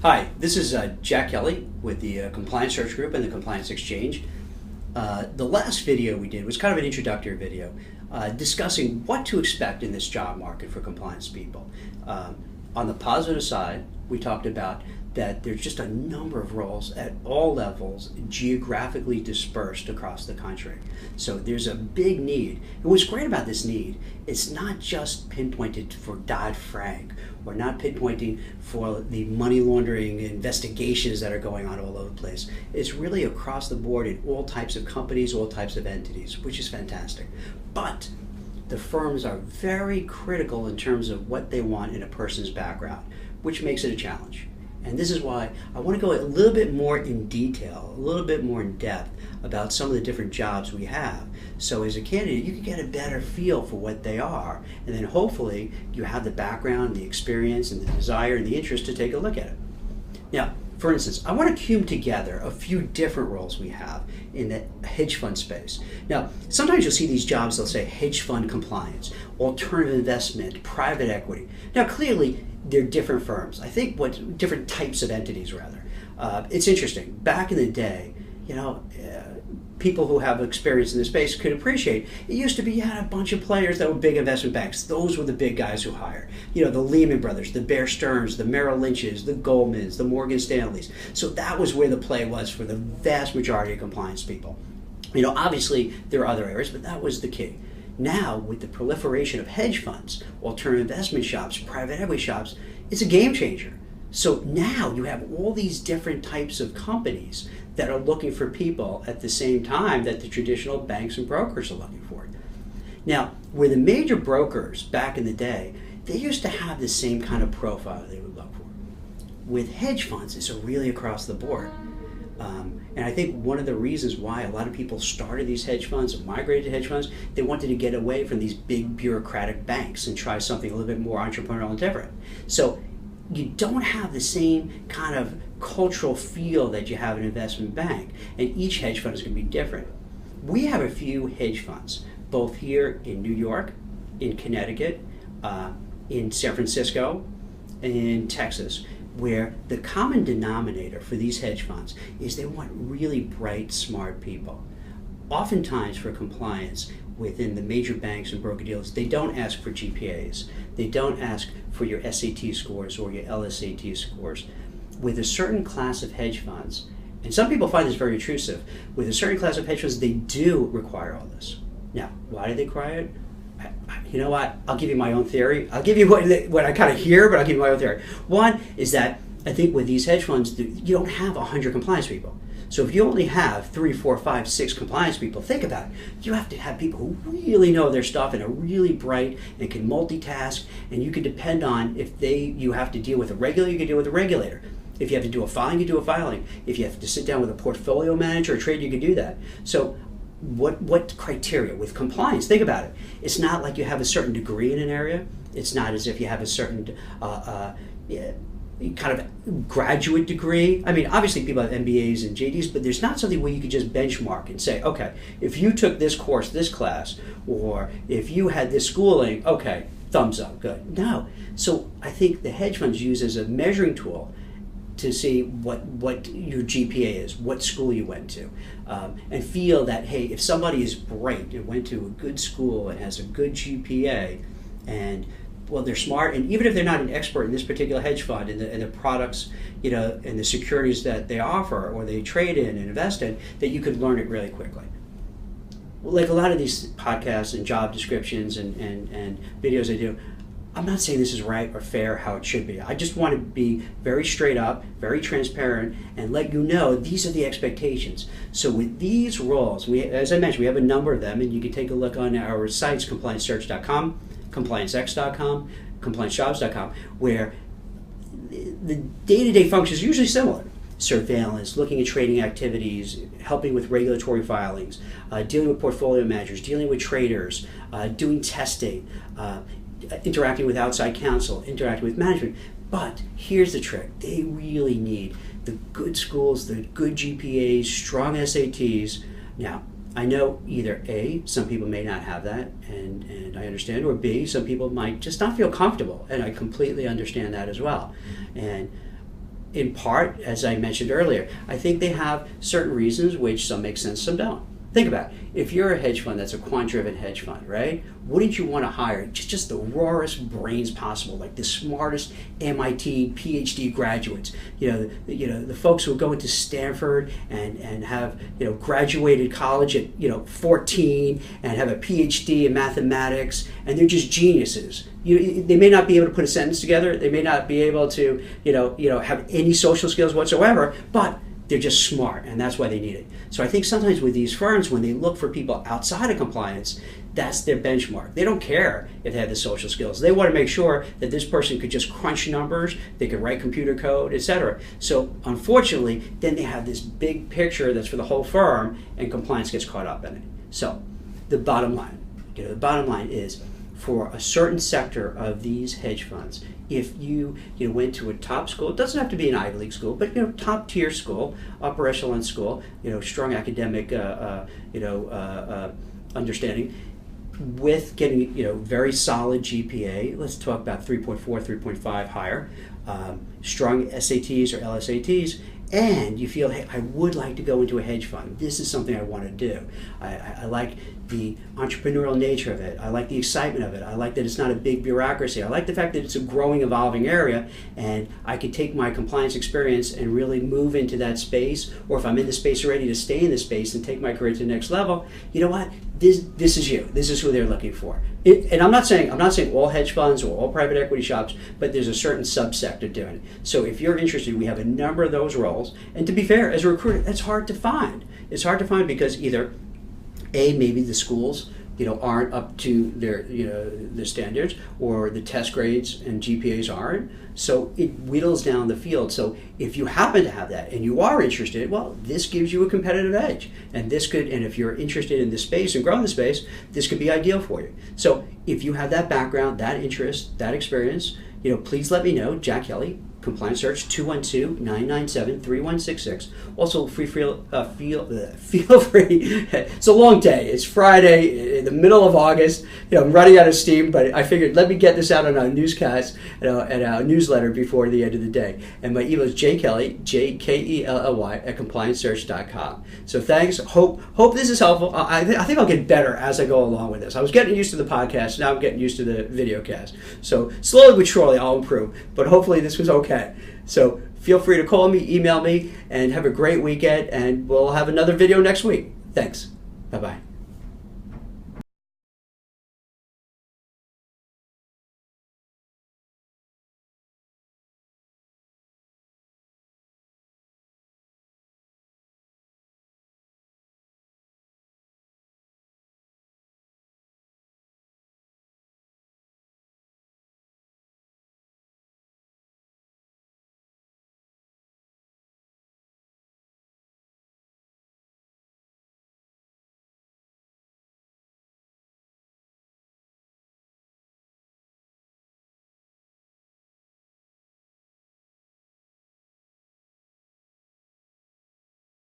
Hi, this is Jack Kelly with the Compliance Search Group and the Compliance Exchange. The last video we did was kind of an introductory video discussing what to expect in this job market for compliance people. On the positive side, we talked about that there's just a number of roles at all levels geographically dispersed across the country. So there's a big need. And what's great about this need, it's not just pinpointed for Dodd-Frank or not pinpointing for the money laundering investigations that are going on all over the place. It's really across the board in all types of companies, all types of entities, which is fantastic. But the firms are very critical in terms of what they want in a person's background, which makes it a challenge. And this is why I want to go a little bit more in detail, a little bit more in depth about some of the different jobs we have. So as a candidate, you can get a better feel for what they are. And then hopefully you have the background, the experience, and the desire and the interest to take a look at it. Now, for instance, I want to cube together a few different roles we have in the hedge fund space. Now, sometimes you'll see these jobs, they'll say hedge fund compliance, alternative investment, private equity. Now, clearly, they're different firms. I think different types of entities, rather. It's interesting. Back in the day, people who have experience in this space could appreciate. It used to be you had a bunch of players that were big investment banks. Those were the big guys who hired. The Lehman Brothers, the Bear Stearns, the Merrill Lynches, the Goldmans, the Morgan Stanleys. So that was where the play was for the vast majority of compliance people. Obviously there are other areas, but that was the key. Now, with the proliferation of hedge funds, alternative investment shops, private equity shops, it's a game changer. So now you have all these different types of companies that are looking for people at the same time that the traditional banks and brokers are looking for. Now, where the major brokers back in the day, they used to have the same kind of profile they would look for. With hedge funds, it's really across the board. And I think one of the reasons why a lot of people started these hedge funds or migrated to hedge funds, they wanted to get away from these big bureaucratic banks and try something a little bit more entrepreneurial and different. So you don't have the same kind of cultural feel that you have in an investment bank, and each hedge fund is going to be different. We have a few hedge funds, both here in New York, in Connecticut, in San Francisco, and in Texas, where the common denominator for these hedge funds is they want really bright, smart people. Oftentimes for compliance within the major banks and broker-dealers, they don't ask for GPAs. They don't ask for your SAT scores or your LSAT scores. With a certain class of hedge funds, and some people find this very intrusive, with a certain class of hedge funds, they do require all this. Now, why do they require it? You know what? I'll give you my own theory. I'll give you what I kind of hear, but I'll give you my own theory. One is that I think with these hedge funds, you don't have 100 compliance people. So if you only have 3, 4, 5, 6 compliance people, think about it. You have to have people who really know their stuff and are really bright and can multitask, and you can depend on if you have to deal with a regulator, you can deal with a regulator. If you have to do a filing, you do a filing. If you have to sit down with a portfolio manager or trader, you can do that. So what criteria with compliance? Think about it. It's not like you have a certain degree in an area. It's not as if you have a certain kind of graduate degree. I mean, obviously people have MBAs and JDs, but there's not something where you could just benchmark and say, okay, if you took this course, this class, or if you had this schooling, okay, thumbs up, good. No. So I think the hedge funds use as a measuring tool to see what your GPA is, what school you went to, and feel that, hey, if somebody is bright and went to a good school and has a good GPA, and well, they're smart, and even if they're not an expert in this particular hedge fund and the products, and the securities that they offer or they trade in and invest in, that you could learn it really quickly. Like a lot of these podcasts and job descriptions and videos I do, I'm not saying this is right or fair how it should be. I just want to be very straight up, very transparent, and let you know these are the expectations. So with these roles, as I mentioned, we have a number of them, and you can take a look on our sites, compliancesearch.com, compliancex.com, compliancejobs.com, where the day-to-day functions are usually similar. Surveillance, looking at trading activities, helping with regulatory filings, dealing with portfolio managers, dealing with traders, doing testing, interacting with outside counsel, interacting with management. But here's the trick. They really need the good schools, the good GPAs, strong SATs. Now, I know either A, some people may not have that, and I understand, or B, some people might just not feel comfortable, and I completely understand that as well. And in part, as I mentioned earlier, I think they have certain reasons which some make sense, some don't. Think about it. If you're a hedge fund that's a quant-driven hedge fund, right? Wouldn't you want to hire just the rawest brains possible, like the smartest MIT PhD graduates? The folks who go into Stanford and have graduated college at 14 and have a PhD in mathematics, and they're just geniuses. They may not be able to put a sentence together. They may not be able to have any social skills whatsoever, but they're just smart, and that's why they need it. So I think sometimes with these firms, when they look for people outside of compliance, that's their benchmark. They don't care if they have the social skills. They want to make sure that this person could just crunch numbers, they could write computer code, etc. So unfortunately, then they have this big picture that's for the whole firm, and compliance gets caught up in it. So the bottom line is, for a certain sector of these hedge funds, if you went to a top school, it doesn't have to be an Ivy League school, but top tier school, upper echelon school, strong academic understanding, with getting very solid GPA. Let's talk about 3.4, 3.5 higher, strong SATs or LSATs, and you feel, hey, I would like to go into a hedge fund. This is something I want to do. I like the entrepreneurial nature of it. I like the excitement of it. I like that it's not a big bureaucracy. I like the fact that it's a growing, evolving area, and I could take my compliance experience and really move into that space, or if I'm in the space already, to stay in the space and take my career to the next level. You know what? This is you. This is who they're looking for. And I'm not saying all hedge funds or all private equity shops, but there's a certain subsector doing it. So if you're interested, we have a number of those roles. And to be fair, as a recruiter, that's hard to find. It's hard to find because either maybe the schools aren't up to their standards, or the test grades and GPAs aren't. So it whittles down the field. So if you happen to have that and you are interested, well, this gives you a competitive edge. And if you're interested in this space and growing the space, this could be ideal for you. So if you have that background, that interest, that experience, please let me know. Jack Kelly, Compliance Search, 212-997-3166. Also, feel free. It's a long day. It's Friday in the middle of August. I'm running out of steam, but I figured let me get this out on our newscast and our newsletter before the end of the day. And my email is jkelly, JKELLY, at compliancesearch.com. So thanks. Hope this is helpful. I think I'll get better as I go along with this. I was getting used to the podcast. Now I'm getting used to the video cast. So slowly but surely I'll improve. But hopefully this was okay. So feel free to call me, email me, and have a great weekend, and we'll have another video next week. Thanks. Bye-bye.